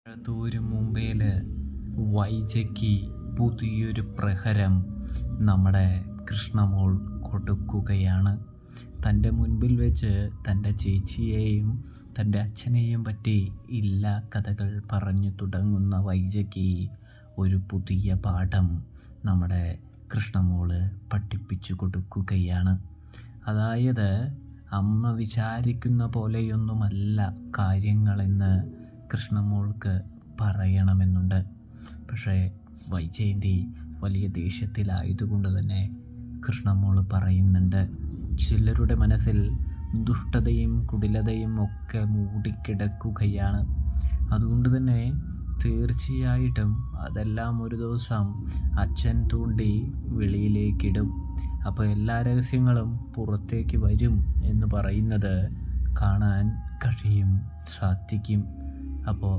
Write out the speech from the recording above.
മഴത്തൂര് മുംബൈയില് വൈജയ്ക്ക് പുതിയൊരു പ്രഹരം നമ്മുടെ കൃഷ്ണമോൾ കൊടുക്കുകയാണ്. തൻ്റെ മുൻപിൽ വെച്ച് തൻ്റെ ചേച്ചിയെയും തൻ്റെ അച്ഛനെയും പറ്റി ഇല്ലാ കഥകൾ പറഞ്ഞു തുടങ്ങുന്ന വൈജയ്ക്ക് ഒരു പുതിയ പാഠം നമ്മുടെ കൃഷ്ണമോള് പഠിപ്പിച്ചു കൊടുക്കുകയാണ്. അതായത് അമ്മ വിചാരിക്കുന്ന പോലെയൊന്നുമല്ല കാര്യങ്ങളെന്ന് കൃഷ്ണമോൾക്ക് പറയണമെന്നുണ്ട്. പക്ഷേ വൈജയന്തി വലിയ ദേഷ്യത്തിലായതുകൊണ്ട് തന്നെ കൃഷ്ണമോൾ പറയുന്നുണ്ട്, ചിലരുടെ മനസ്സിൽ ദുഷ്ടതയും കുടിലതയും ഒക്കെ മൂടിക്കിടക്കുകയാണ്. അതുകൊണ്ട് തന്നെ തീർച്ചയായിട്ടും അതെല്ലാം ഒരു ദിവസം അച്ഛൻ തൂണ്ടി വെളിയിലേക്കിടും. അപ്പോൾ എല്ലാ രഹസ്യങ്ങളും പുറത്തേക്ക് വരും എന്ന് പറയുന്നത് കാണാൻ സാധിക്കും. അപ്പോൾ